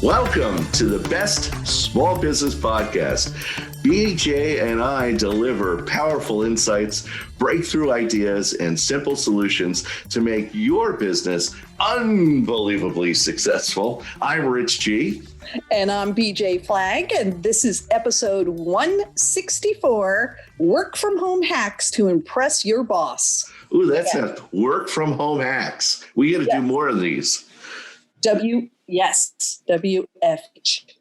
Welcome to the best small business podcast. BJ and I deliver powerful insights, breakthrough ideas, and simple solutions to make your business unbelievably successful. I'm Rich G. And I'm BJ Flagg, and this is episode 164, Work From Home Hacks to Impress Your Boss. Ooh, that's a work from home hacks. We got to do more of these. WFH.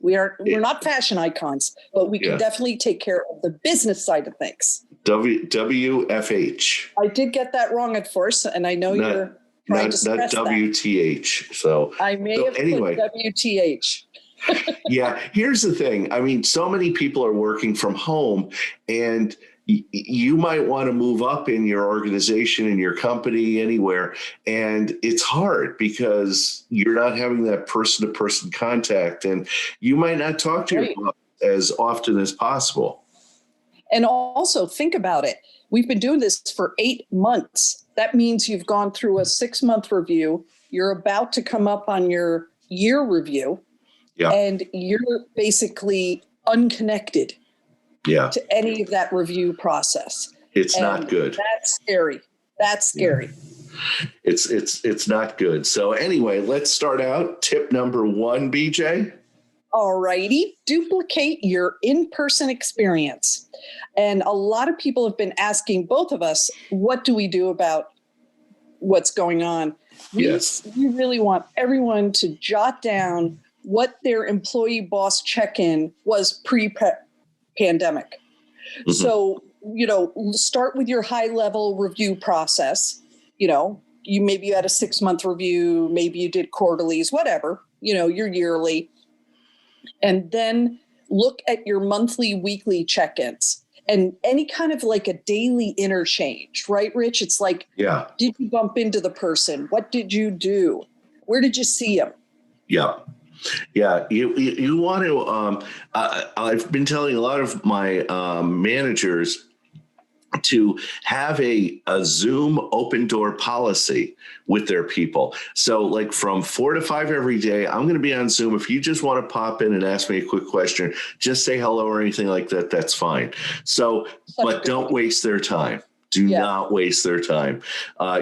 We're not fashion icons, but we can definitely take care of the business side of things. WFH. I did get that wrong at first, and I know you're trying to stress not WTH. So I may have put WTH. Yeah, here's the thing. I mean, so many people are working from home, and you might want to move up in your organization, in your company, anywhere. And it's hard because you're not having that person-to-person contact, and you might not talk to your boss as often as possible. And also think about it. We've been doing this for 8 months. That means you've gone through a 6-month review. You're about to come up on your year review. Yeah. And you're basically unconnected to any of that review process. It's not good. That's scary. It's not good. So anyway, let's start out. Tip number 1, BJ. All righty. Duplicate your in-person experience. And a lot of people have been asking both of us, what do we do about what's going on? We really want everyone to jot down what their employee boss check-in was pre-pandemic. Mm-hmm. So, start with your high-level review process. You maybe you had a 6-month review, maybe you did quarterlies, whatever, your yearly. And then look at your monthly, weekly check-ins and any kind of like a daily interchange, right, Rich? It's like, did you bump into the person? What did you do? Where did you see him? Yeah. Yeah, you want to, I've been telling a lot of my managers to have a Zoom open door policy with their people. So like from 4 to 5 every day, I'm going to be on Zoom. If you just want to pop in and ask me a quick question, just say hello or anything like that, that's fine. So, but don't waste their time. Do not waste their time.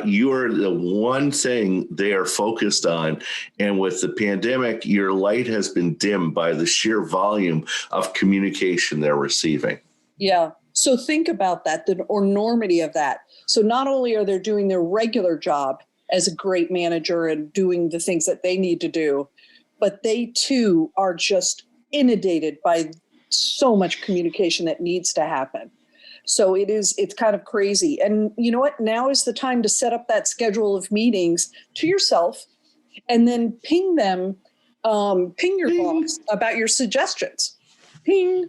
You are the one thing they are focused on. And with the pandemic, your light has been dimmed by the sheer volume of communication they're receiving. Yeah. So think about that, the enormity of that. So not only are they doing their regular job as a great manager and doing the things that they need to do, but they too are just inundated by so much communication that needs to happen. So it's kind of crazy. And you know what? Now is the time to set up that schedule of meetings to yourself and then ping them, ping your boss about your suggestions. Ping.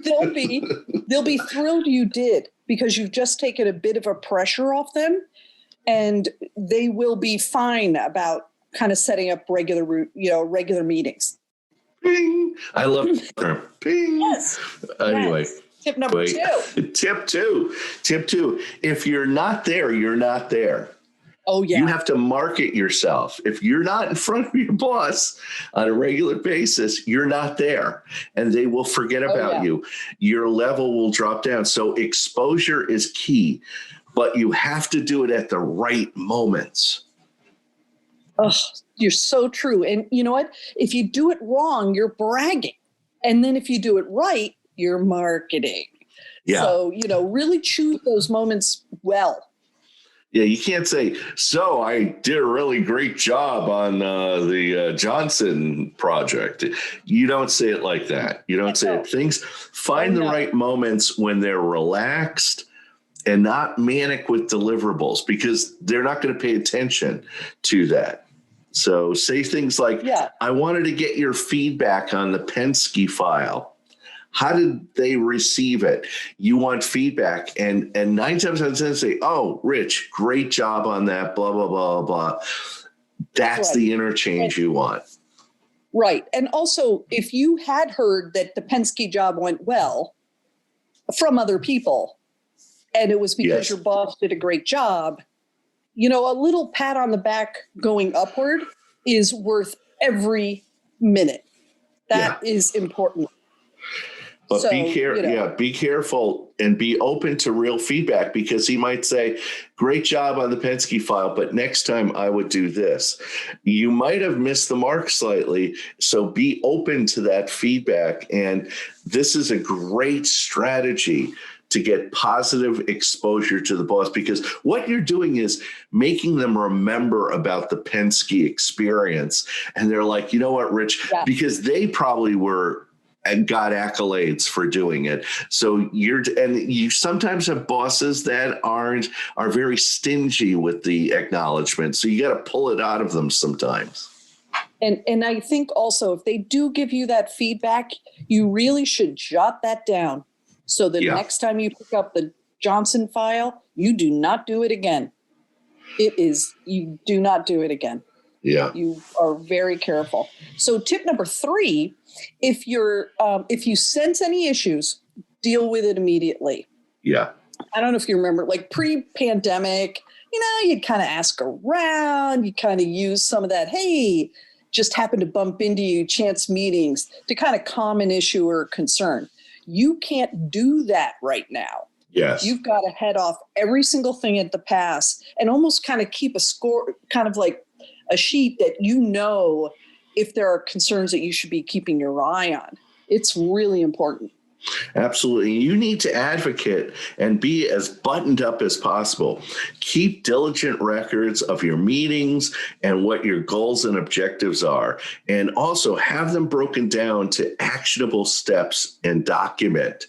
They'll be thrilled you did, because you've just taken a bit of a pressure off them, and they will be fine about kind of setting up regular meetings. Ping. I love the ping. Yes. Anyway. Yes. Tip number 2. Tip two. If you're not there, you're not there. Oh, yeah. You have to market yourself. If you're not in front of your boss on a regular basis, you're not there, and they will forget about you. Your level will drop down. So exposure is key, but you have to do it at the right moments. Oh, you're so true. And you know what? If you do it wrong, you're bragging. And then if you do it right, you're marketing. Yeah. So, really choose those moments well. Yeah, you can't say, so I did a really great job on the Johnson project. You don't say it like that. You don't say it. Find the right moments when they're relaxed and not manic with deliverables, because they're not going to pay attention to that. So say things like, I wanted to get your feedback on the Penske file. How did they receive it? You want feedback, and 9 times out of 10 say, "Oh, Rich, great job on that." Blah blah blah blah. That's the interchange you want. Right, and also if you had heard that the Penske job went well from other people, and it was because your boss did a great job, a little pat on the back going upward is worth every minute. That is important. But So, be careful and be open to real feedback, because he might say, great job on the Penske file, but next time I would do this. You might have missed the mark slightly. So be open to that feedback. And this is a great strategy to get positive exposure to the boss, because what you're doing is making them remember about the Penske experience. And they're like, you know what, Rich, because they probably were and got accolades for doing it. So you sometimes have bosses that are very stingy with the acknowledgement. So you got to pull it out of them sometimes. And I think also, if they do give you that feedback, you really should jot that down. So the next time you pick up the Johnson file, you do not do it again. You do not do it again. Yeah. You are very careful. So tip number 3, if you sense any issues, deal with it immediately. Yeah. I don't know if you remember, like pre-pandemic, you'd kind of ask around, you kind of use some of that, hey, just happen to bump into you, chance meetings to kind of calm an issue or concern. You can't do that right now. Yes. You've got to head off every single thing at the pass and almost kind of keep a score, kind of like a sheet that if there are concerns that you should be keeping your eye on. It's really important. Absolutely. You need to advocate and be as buttoned up as possible. Keep diligent records of your meetings and what your goals and objectives are. And also have them broken down to actionable steps and document.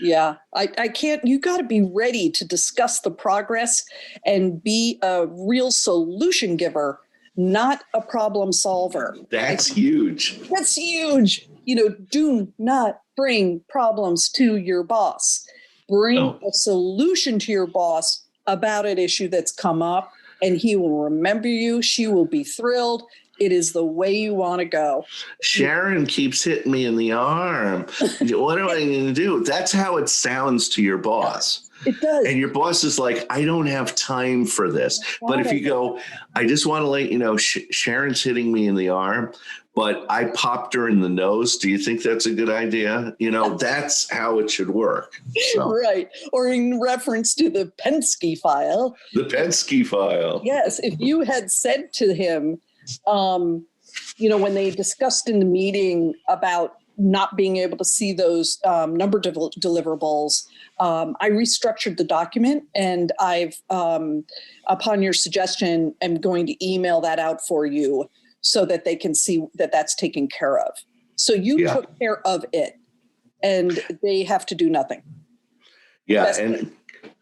Yeah, I can't, you got to be ready to discuss the progress and be a real solution giver, not a problem solver. That's huge. That's huge. Do not bring problems to your boss. Bring a solution to your boss about an issue that's come up, and he will remember you. She will be thrilled. It is the way you want to go. Sharon keeps hitting me in the arm. What am I going to do? That's how it sounds to your boss. It does. And your boss is like, I don't have time for this. But if you go, I just want to let you know, Sharon's hitting me in the arm, but I popped her in the nose. Do you think that's a good idea? That's how it should work. So. Right. Or in reference to the Penske file. The Penske file. Yes. If you had said to him, when they discussed in the meeting about not being able to see those number deliverables, I restructured the document, and I've, upon your suggestion, am going to email that out for you so that they can see that that's taken care of. So you took care of it, and they have to do nothing. Yeah, and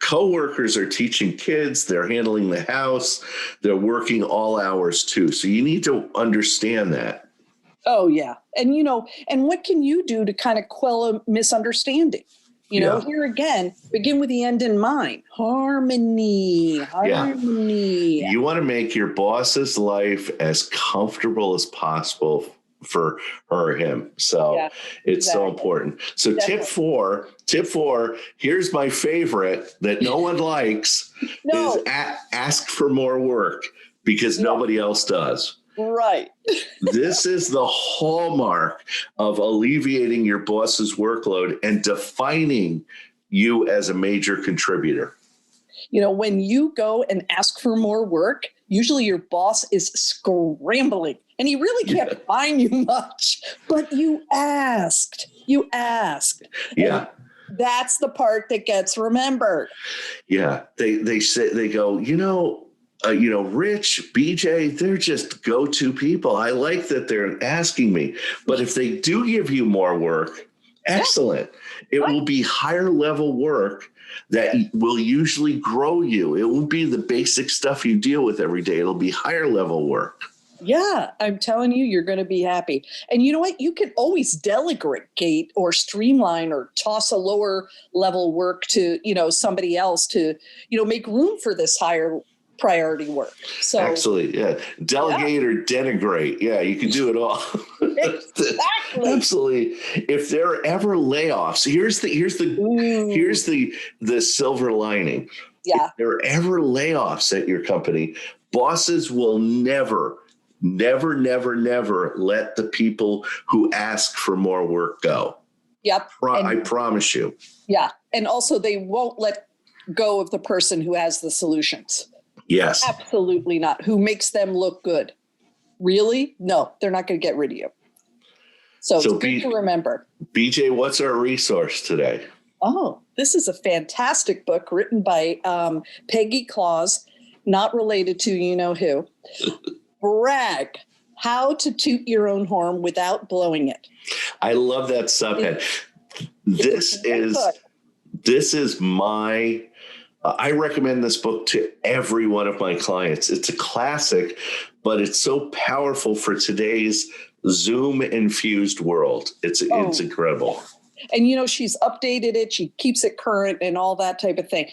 coworkers are teaching kids, they're handling the house, they're working all hours too. So you need to understand that. Oh, yeah. And, and what can you do to kind of quell a misunderstanding? Here again, begin with the end in mind. Harmony. Yeah. You want to make your boss's life as comfortable as possible for her or him. So it's so important. So Definitely. tip four, here's my favorite that no one likes is ask for more work, because nobody else does. Right. This is the hallmark of alleviating your boss's workload and defining you as a major contributor. When you go and ask for more work, usually your boss is scrambling and he really can't find you much, but you asked. Yeah. And that's the part that gets remembered. Yeah. They say, they go, Rich, BJ, they're just go-to people. I like that they're asking me. But if they do give you more work, excellent. It will be higher level work that will usually grow you. It won't be the basic stuff you deal with every day. It'll be higher level work. Yeah, I'm telling you, you're going to be happy. And you know what? You can always delegate or streamline or toss a lower level work to, somebody else to, make room for this higher priority work. So absolutely, yeah. Delegate or denigrate. Yeah, you can do it all. Exactly. Absolutely. If there are ever layoffs, here's the silver lining. Yeah. If there are ever layoffs at your company, bosses will never Never, never, never let the people who ask for more work go. Yep. I promise you. Yeah. And also, they won't let go of the person who has the solutions. Yes. Absolutely not. Who makes them look good. Really? No, they're not going to get rid of you. So it's good to remember. BJ, what's our resource today? Oh, this is a fantastic book written by Peggy Claus, not related to you know who. Brag, How to Toot Your Own Horn Without Blowing It. I love that subhead. This is my, I recommend this book to every one of my clients. It's a classic, but it's so powerful for today's Zoom infused world. It's incredible. And, you know, she's updated it. She keeps it current and all that type of thing.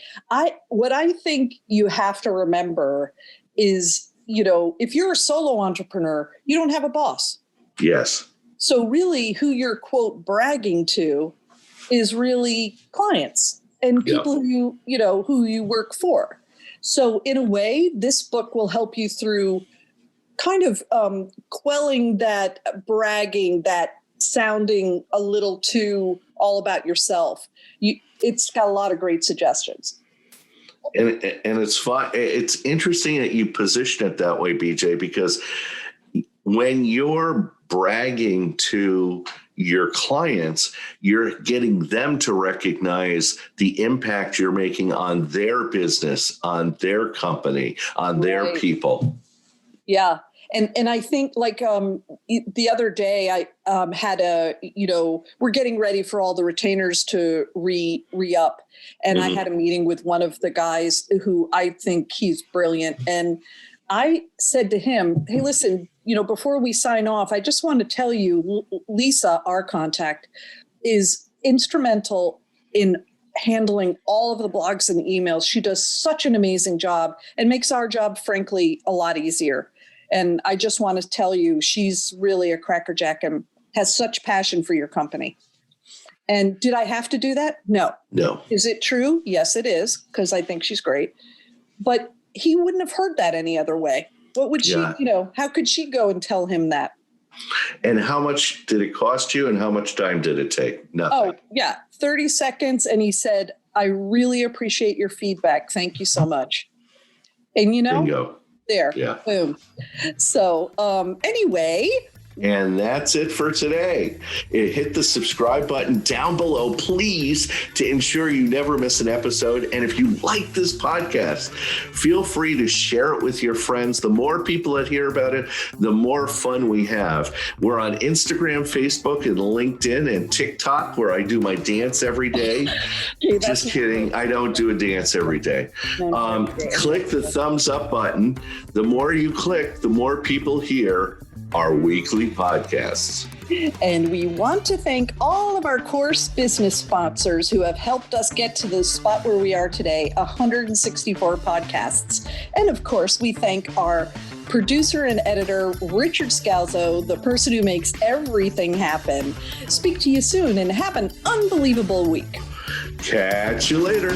What I think you have to remember is, you know, if you're a solo entrepreneur, you don't have a boss. Yes. So really who you're, quote, bragging to is really clients and people who you work for. So in a way, this book will help you through kind of quelling that bragging, that sounding a little too all about yourself. It's got a lot of great suggestions. And it's fun. It's interesting that you position it that way, BJ, because when you're bragging to your clients, you're getting them to recognize the impact you're making on their business, on their company, on their people. Yeah. And I think like the other day I had we're getting ready for all the retainers to re-up. And I had a meeting with one of the guys who I think he's brilliant. And I said to him, hey, listen, before we sign off, I just want to tell you, Lisa, our contact, is instrumental in handling all of the blogs and emails. She does such an amazing job and makes our job, frankly, a lot easier. And I just want to tell you, she's really a crackerjack and has such passion for your company. And did I have to do that? No. Is it true? Yes, it is, because I think she's great. But he wouldn't have heard that any other way. What would she, how could she go and tell him that? And how much did it cost you and how much time did it take? Nothing. Oh, yeah, 30 seconds. And he said, I really appreciate your feedback. Thank you so much. And Bingo. There. Yeah. Boom. So anyway. And that's it for today. Hit the subscribe button down below, please, to ensure you never miss an episode. And if you like this podcast, feel free to share it with your friends. The more people that hear about it, the more fun we have. We're on Instagram, Facebook, and LinkedIn, and TikTok, where I do my dance every day. Just kidding. I don't do a dance every day. Click the thumbs up button. The more you click, the more people hear our weekly podcasts. And we want to thank all of our course business sponsors who have helped us get to the spot where we are today, 164 podcasts. And of course, we thank our producer and editor, Richard Scalzo, the person who makes everything happen. Speak to you soon and have an unbelievable week. Catch you later.